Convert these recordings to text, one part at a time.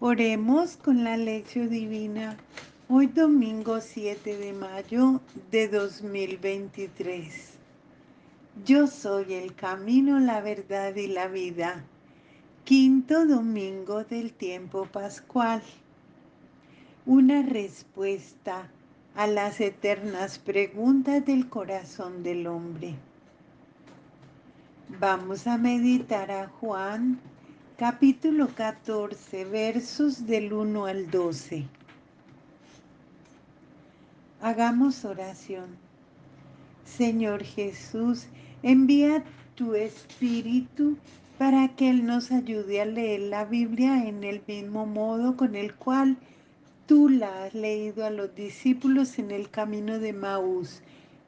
Oremos con la lección divina. Hoy domingo 7 de mayo de 2023. Yo soy el camino, la verdad y la vida. Quinto domingo del tiempo pascual. Una respuesta a las eternas preguntas del corazón del hombre. Vamos a meditar a Juan, capítulo 14, versos del 1 al 12. Hagamos oración. Señor Jesús, envía tu Espíritu para que Él nos ayude a leer la Biblia en el mismo modo con el cual tú la has leído a los discípulos en el camino de Maús.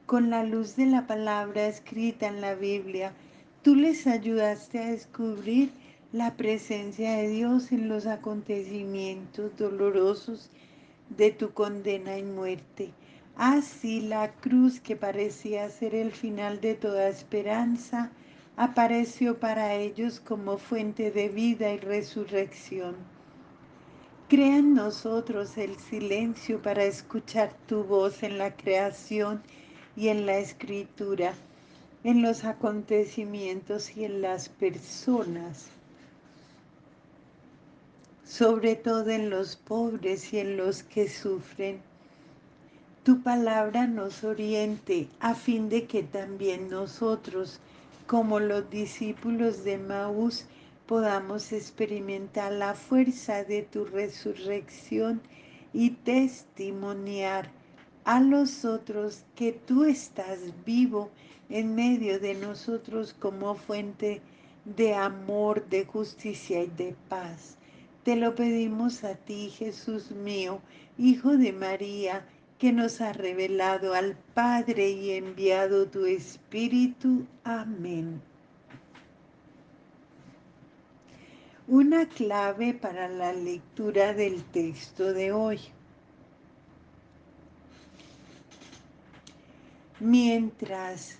Con la luz de la palabra escrita en la Biblia, tú les ayudaste a descubrir la presencia de Dios en los acontecimientos dolorosos de tu condena y muerte. Así la cruz, que parecía ser el final de toda esperanza, apareció para ellos como fuente de vida y resurrección. Crea en nosotros el silencio para escuchar tu voz en la creación y en la escritura, en los acontecimientos y en las personas, sobre todo en los pobres y en los que sufren. Tu palabra nos oriente a fin de que también nosotros, como los discípulos de Maús, podamos experimentar la fuerza de tu resurrección y testimoniar a los otros que tú estás vivo en medio de nosotros como fuente de amor, de justicia y de paz. Te lo pedimos a ti, Jesús mío, Hijo de María, que nos ha revelado al Padre y enviado tu Espíritu. Amén. Una clave para la lectura del texto de hoy. Mientras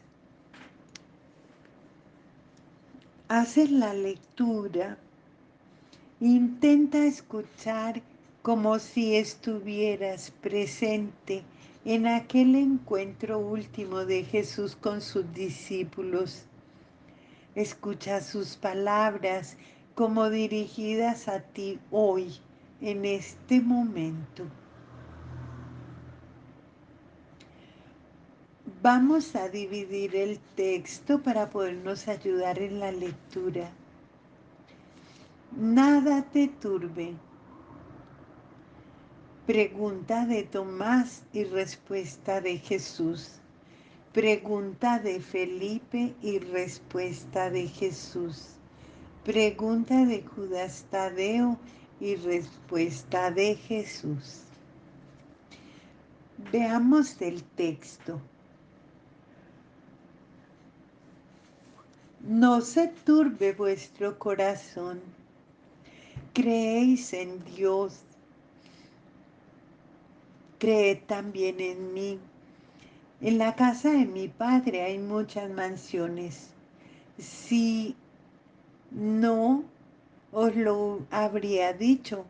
haces la lectura, intenta escuchar como si estuvieras presente en aquel encuentro último de Jesús con sus discípulos. Escucha sus palabras como dirigidas a ti hoy, en este momento. Vamos a dividir el texto para podernos ayudar en la lectura. Nada te turbe. Pregunta de Tomás y respuesta de Jesús. Pregunta de Felipe y respuesta de Jesús. Pregunta de Judas Tadeo y respuesta de Jesús. Veamos el texto. No se turbe vuestro corazón. Creéis en Dios. Creed también en mí. En la casa de mi Padre hay muchas mansiones. Si no, os lo habría dicho,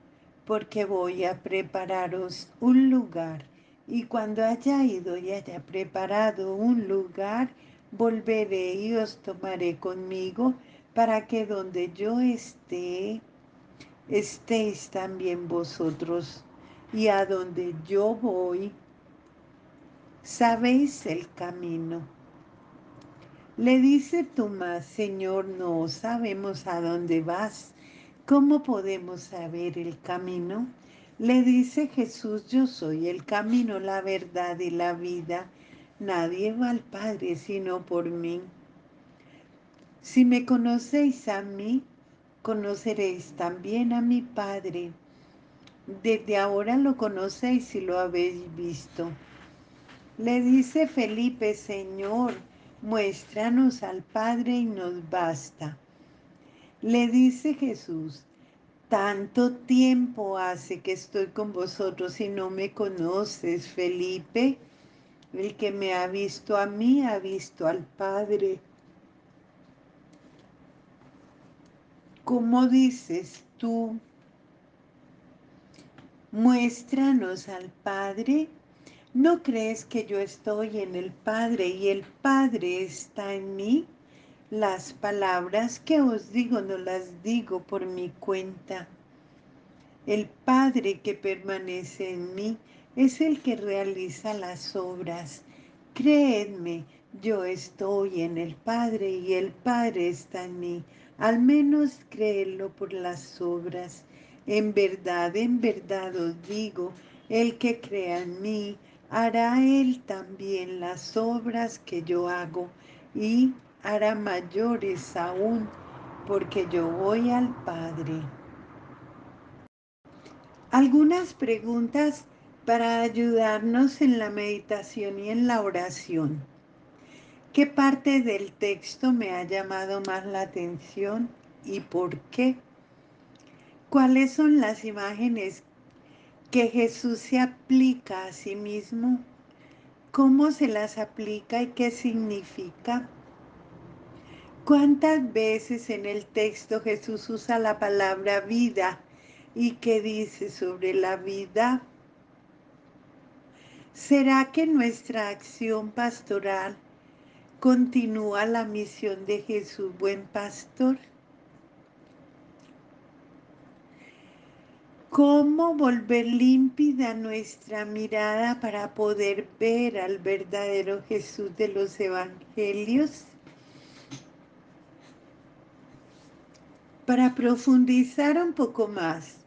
porque voy a prepararos un lugar. Y cuando haya ido y haya preparado un lugar, volveré y os tomaré conmigo, para que donde yo esté, estéis también vosotros. Y a donde yo voy, sabéis el camino. Le dice Tomás: Señor, no sabemos a dónde vas. ¿Cómo podemos saber el camino? Le dice Jesús: yo soy el camino, la verdad y la vida. Nadie va al Padre sino por mí. Si me conocéis a mí, conoceréis también a mi Padre. Desde ahora lo conocéis y lo habéis visto. Le dice Felipe: Señor, muéstranos al Padre y nos basta. Le dice Jesús: tanto tiempo hace que estoy con vosotros y no me conoces, Felipe. El que me ha visto a mí ha visto al Padre. ¿Cómo dices tú Muéstranos al Padre. ¿No crees que yo estoy en el Padre y el Padre está en mí? Las palabras que os digo no las digo por mi cuenta. El Padre que permanece en mí es el que realiza las obras. Creedme, yo estoy en el Padre y el Padre está en mí. Al menos créelo por las obras. En verdad os digo, el que crea en mí, hará él también las obras que yo hago y hará mayores aún, porque yo voy al Padre. Algunas preguntas para ayudarnos en la meditación y en la oración. ¿Qué parte del texto me ha llamado más la atención y por qué? ¿Cuáles son las imágenes que Jesús se aplica a sí mismo? ¿Cómo se las aplica y qué significa? ¿Cuántas veces en el texto Jesús usa la palabra vida y qué dice sobre la vida? ¿Será que nuestra acción pastoral continúa la misión de Jesús, buen pastor? ¿Cómo volver límpida nuestra mirada para poder ver al verdadero Jesús de los evangelios? Para profundizar un poco más,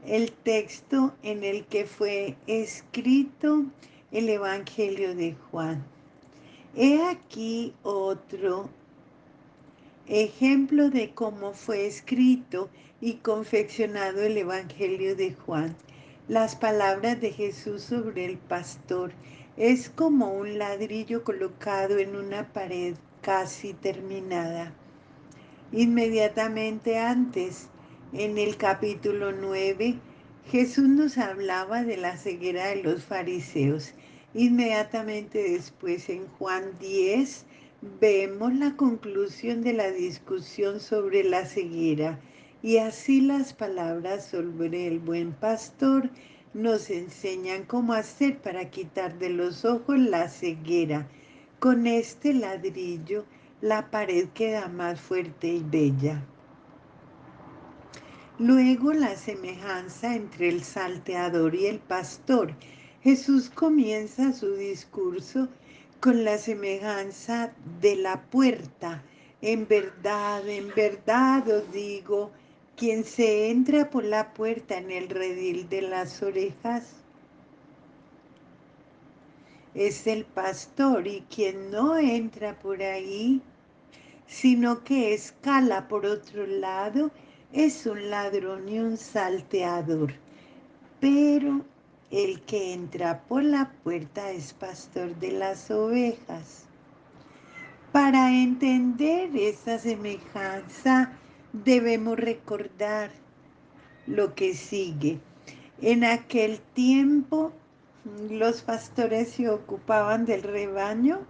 el texto en el que fue escrito el Evangelio de Juan. He aquí otro ejemplo de cómo fue escrito y confeccionado el Evangelio de Juan. Las palabras de Jesús sobre el pastor es como un ladrillo colocado en una pared casi terminada. Inmediatamente antes, en el capítulo 9, Jesús nos hablaba de la ceguera de los fariseos. Inmediatamente después, en Juan 10, vemos la conclusión de la discusión sobre la ceguera. Y así las palabras sobre el buen pastor nos enseñan cómo hacer para quitar de los ojos la ceguera. Con este ladrillo la pared queda más fuerte y bella. Luego la semejanza entre el salteador y el pastor. Jesús comienza su discurso con la semejanza de la puerta. En verdad os digo, quien se entra por la puerta en el redil de las orejas es el pastor, y quien no entra por ahí sino que escala por otro lado, es un ladrón y un salteador. Pero el que entra por la puerta es pastor de las ovejas. Para entender esta semejanza, debemos recordar lo que sigue. En aquel tiempo, los pastores se ocupaban del rebaño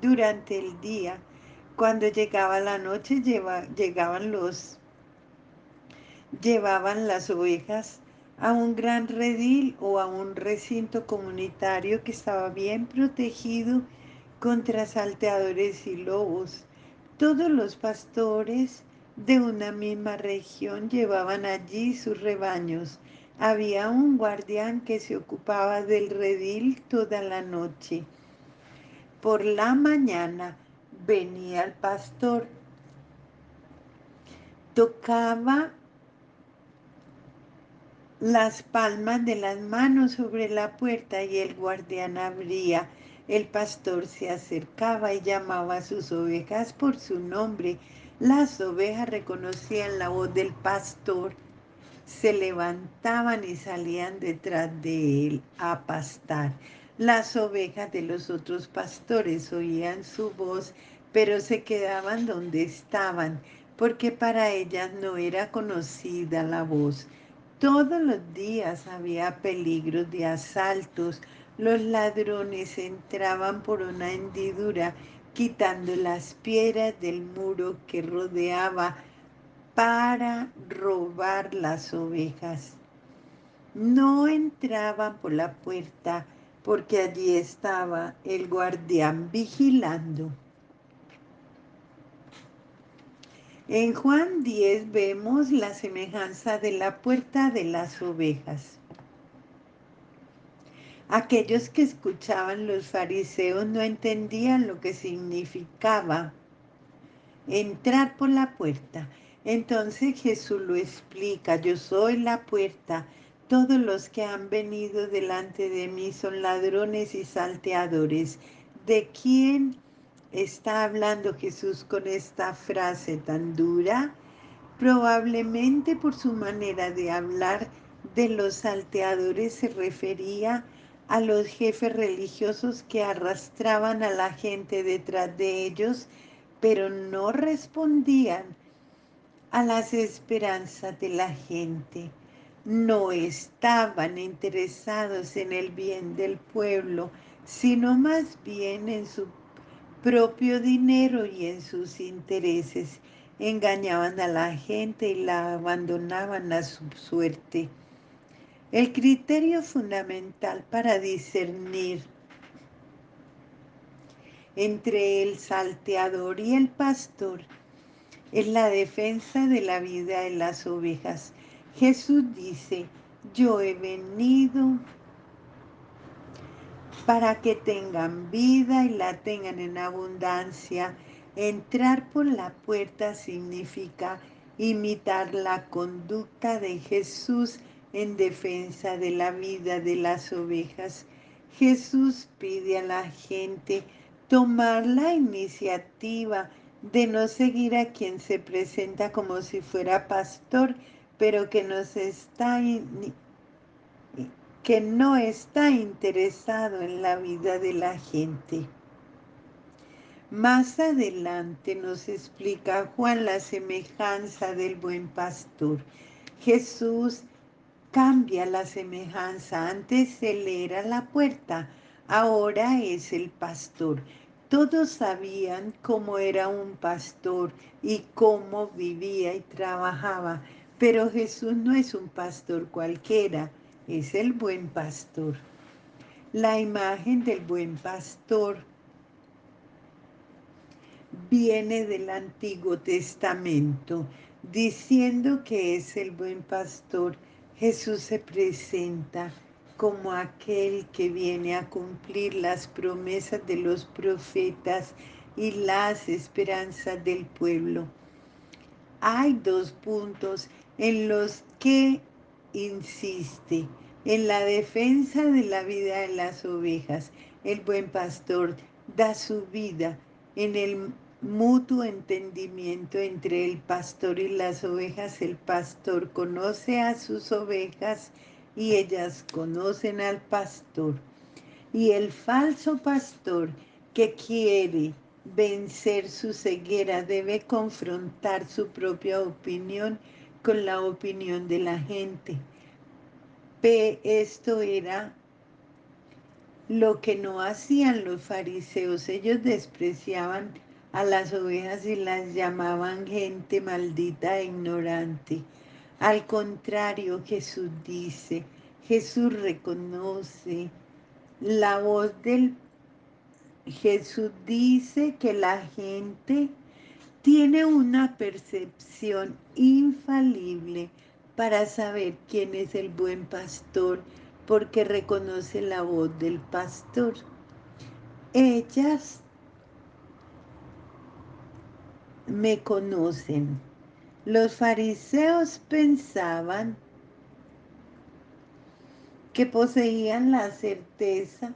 durante el día. Cuando llegaba la noche, llevaban las ovejas a un gran redil o a un recinto comunitario que estaba bien protegido contra salteadores y lobos. Todos los pastores de una misma región llevaban allí sus rebaños. Había un guardián que se ocupaba del redil toda la noche. Por la mañana venía el pastor, tocaba las palmas de las manos sobre la puerta y el guardián abría. El pastor se acercaba y llamaba a sus ovejas por su nombre. Las ovejas reconocían la voz del pastor, se levantaban y salían detrás de él a pastar. Las ovejas de los otros pastores oían su voz, pero se quedaban donde estaban, porque para ellas no era conocida la voz. Todos los días había peligros de asaltos. Los ladrones entraban por una hendidura, quitando las piedras del muro que rodeaba para robar las ovejas. No entraban por la puerta porque allí estaba el guardián vigilando. En Juan 10 vemos la semejanza de la puerta de las ovejas. Aquellos que escuchaban los fariseos no entendían lo que significaba entrar por la puerta. Entonces Jesús lo explica: yo soy la puerta. Todos los que han venido delante de mí son ladrones y salteadores. ¿De quién está hablando Jesús con esta frase tan dura? Probablemente por su manera de hablar de los salteadores se refería a los jefes religiosos que arrastraban a la gente detrás de ellos, pero no respondían a las esperanzas de la gente. No estaban interesados en el bien del pueblo, sino más bien en su propio dinero y en sus intereses. Engañaban a la gente y la abandonaban a su suerte. El criterio fundamental para discernir entre el salteador y el pastor es la defensa de la vida de las ovejas. Jesús dice: yo he venido para que tengan vida y la tengan en abundancia. Entrar por la puerta significa imitar la conducta de Jesús en defensa de la vida de las ovejas. Jesús pide a la gente tomar la iniciativa de no seguir a quien se presenta como si fuera pastor, pero que no está interesado en la vida de la gente. Más adelante nos explica Juan la semejanza del buen pastor. Jesús cambia la semejanza. Antes él era la puerta, ahora es el pastor. Todos sabían cómo era un pastor y cómo vivía y trabajaba, pero Jesús no es un pastor cualquiera, es el buen pastor. La imagen del buen pastor viene del Antiguo Testamento, diciendo que es el buen pastor. Jesús se presenta como aquel que viene a cumplir las promesas de los profetas y las esperanzas del pueblo. Hay dos puntos en los que insiste: en la defensa de la vida de las ovejas. El buen pastor da su vida en el mutuo entendimiento entre el pastor y las ovejas. El pastor conoce a sus ovejas y ellas conocen al pastor. Y el falso pastor que quiere vencer su ceguera debe confrontar su propia opinión con la opinión de la gente. Esto era lo que no hacían los fariseos. Ellos despreciaban a las ovejas y las llamaban gente maldita e ignorante. Al contrario, Jesús reconoce la voz del Jesús dice que la gente tiene una percepción infalible para saber quién es el buen pastor, porque reconoce la voz del pastor. Ellas me conocen. Los fariseos pensaban que poseían la certeza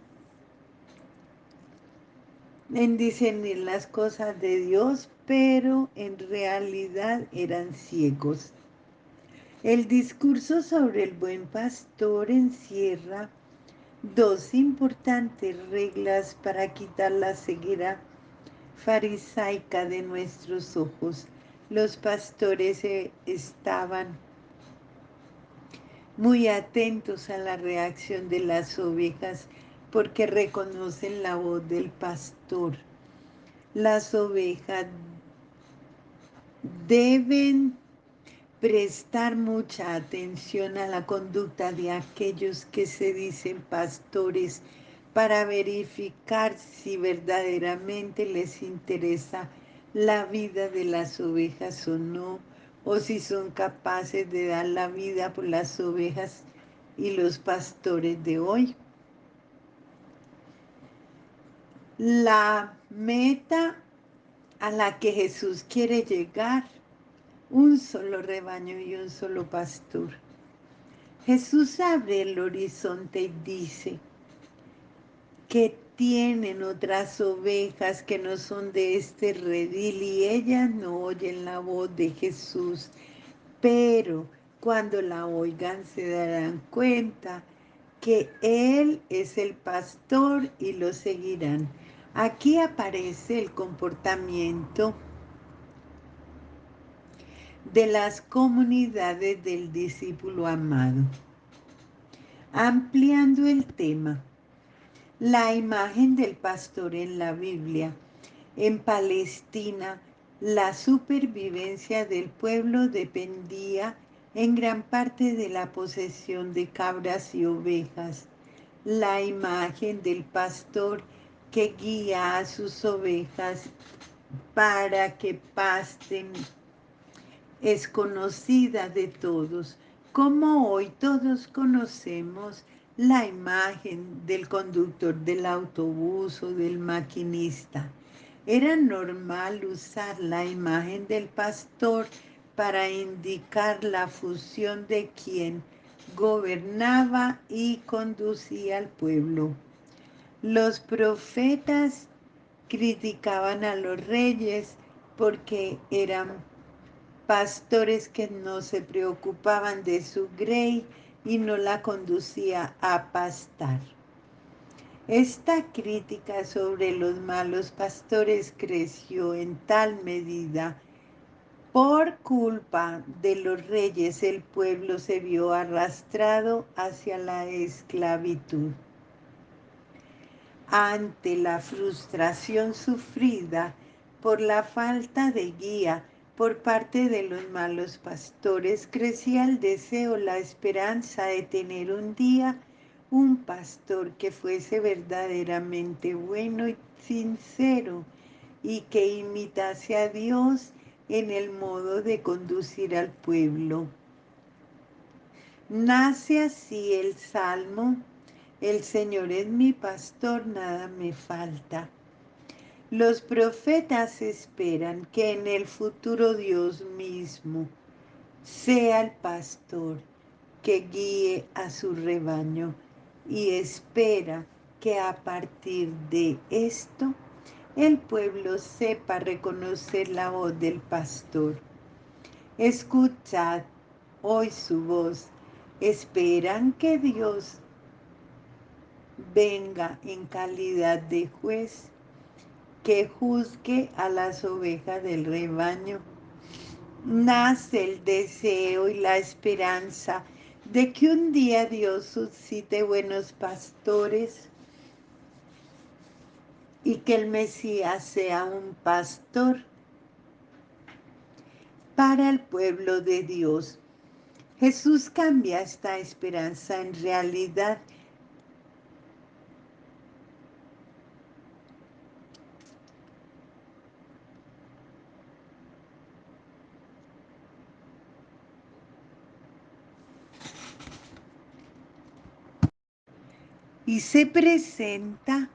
en discernir las cosas de Dios, pero en realidad eran ciegos. El discurso sobre el buen pastor encierra dos importantes reglas para quitar la ceguera farisaica de nuestros ojos. Los pastores estaban muy atentos a la reacción de las ovejas porque reconocen la voz del pastor. Las ovejas deben prestar mucha atención a la conducta de aquellos que se dicen pastores para verificar si verdaderamente les interesa la vida de las ovejas o no, o si son capaces de dar la vida por las ovejas y los pastores de hoy. La meta a la que Jesús quiere llegar, un solo rebaño y un solo pastor. Jesús abre el horizonte y dice que tienen otras ovejas que no son de este redil y ellas no oyen la voz de Jesús, pero cuando la oigan se darán cuenta que Él es el pastor y lo seguirán. Aquí aparece el comportamiento de las comunidades del discípulo amado. Ampliando el tema, la imagen del pastor en la Biblia. En Palestina, la supervivencia del pueblo dependía en gran parte de la posesión de cabras y ovejas. La imagen del pastor que guía a sus ovejas para que pasten es conocida de todos, como hoy todos conocemos la imagen del conductor del autobús o del maquinista. Era normal usar la imagen del pastor para indicar la función de quien gobernaba y conducía al pueblo. Los profetas criticaban a los reyes porque eran pastores que no se preocupaban de su grey y no la conducía a pastar. Esta crítica sobre los malos pastores creció en tal medida por culpa de los reyes el pueblo se vio arrastrado hacia la esclavitud. Ante la frustración sufrida por la falta de guía por parte de los malos pastores, crecía el deseo, la esperanza de tener un día un pastor que fuese verdaderamente bueno y sincero y que imitase a Dios en el modo de conducir al pueblo. Nace así el Salmo: el Señor es mi pastor, nada me falta. Los profetas esperan que en el futuro Dios mismo sea el pastor que guíe a su rebaño y espera que a partir de esto el pueblo sepa reconocer la voz del pastor. Escuchad hoy su voz. Esperan que Dios venga en calidad de juez, que juzgue a las ovejas del rebaño. Nace el deseo y la esperanza de que un día Dios suscite buenos pastores y que el Mesías sea un pastor para el pueblo de Dios. Jesús cambia esta esperanza en realidad y se presenta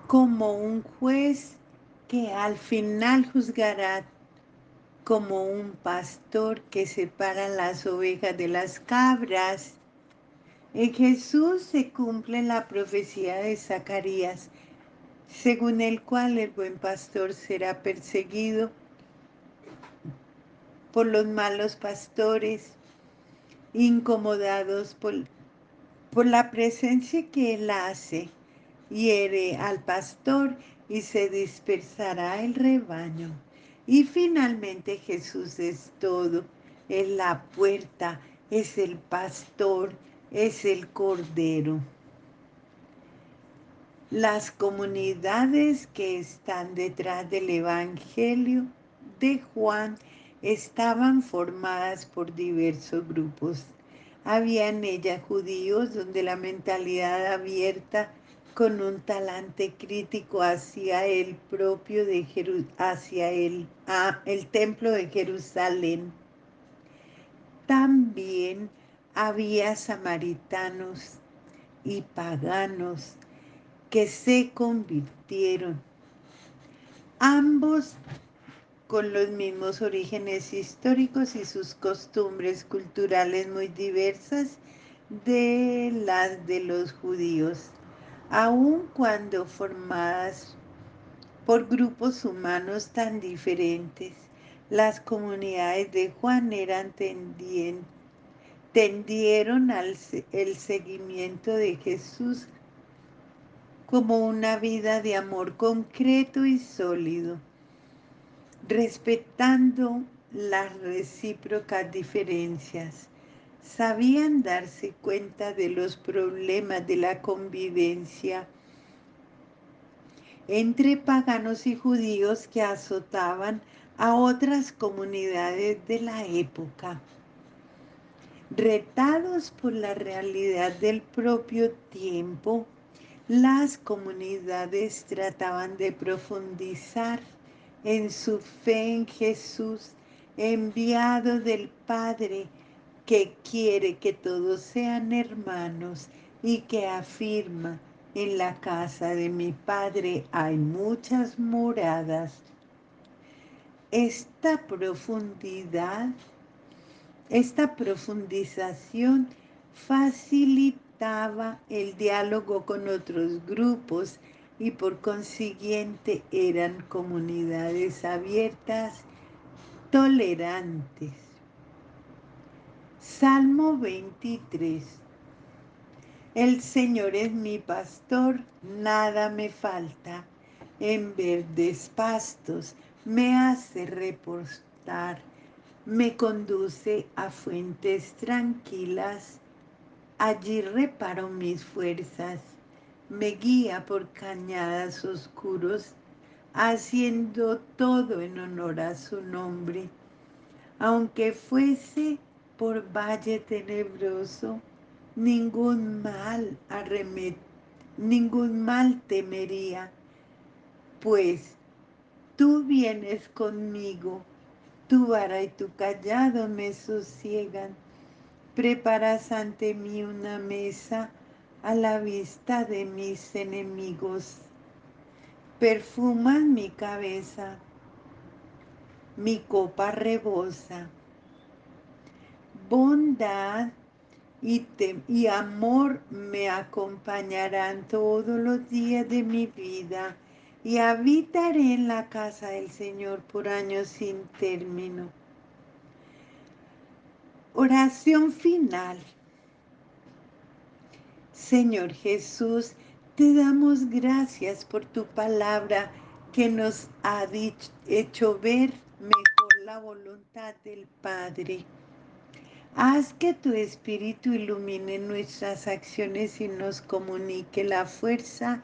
como un juez que al final juzgará, como un pastor que separa las ovejas de las cabras. En Jesús se cumple la profecía de Zacarías, según el cual el buen pastor será perseguido por los malos pastores, incomodados por la presencia que él hace, hiere al pastor y se dispersará el rebaño. Y finalmente Jesús es todo, es la puerta, es el pastor, es el cordero. Las comunidades que están detrás del Evangelio de Juan estaban formadas por diversos grupos. Había en ella judíos donde la mentalidad abierta con un talante crítico hacia el propio de hacia el templo de Jerusalén. También había samaritanos y paganos que se convirtieron, ambos con los mismos orígenes históricos y sus costumbres culturales muy diversas de las de los judíos, aun cuando formadas por grupos humanos tan diferentes. Las comunidades de Juan tendieron al el seguimiento de Jesús como una vida de amor concreto y sólido, respetando las recíprocas diferencias. Sabían darse cuenta de los problemas de la convivencia entre paganos y judíos que azotaban a otras comunidades de la época. Retados por la realidad del propio tiempo, las comunidades trataban de profundizar en su fe en Jesús, enviado del Padre, que quiere que todos sean hermanos y que afirma: en la casa de mi Padre hay muchas moradas. Esta profundidad Esta profundización facilitaba el diálogo con otros grupos y por consiguiente eran comunidades abiertas, tolerantes. Salmo 23. El Señor es mi pastor, nada me falta. En verdes pastos me hace reposar, me conduce a fuentes tranquilas. Allí reparo mis fuerzas, me guía por cañadas oscuros, haciendo todo en honor a su nombre. Aunque fuese por valle tenebroso, ningún mal ningún mal temería, pues tú vienes conmigo, tu vara y tu callado me sosiegan. Preparas ante mí una mesa a la vista de mis enemigos. Perfumas mi cabeza, mi copa rebosa. Bondad y amor me acompañarán todos los días de mi vida y habitaré en la casa del Señor por años sin término. Oración final. Señor Jesús, te damos gracias por tu palabra que nos ha hecho ver mejor la voluntad del Padre. Haz que tu Espíritu ilumine nuestras acciones y nos comunique la fuerza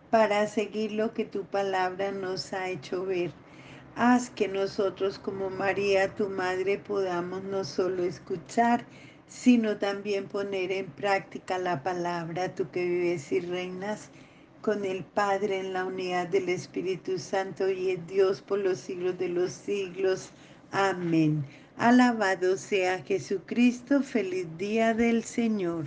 para seguir lo que tu palabra nos ha hecho ver. Haz que nosotros como María, tu Madre, podamos no solo escuchar, sino también poner en práctica la palabra, tú que vives y reinas con el Padre en la unidad del Espíritu Santo y es Dios por los siglos de los siglos. Amén. Alabado sea Jesucristo, feliz día del Señor.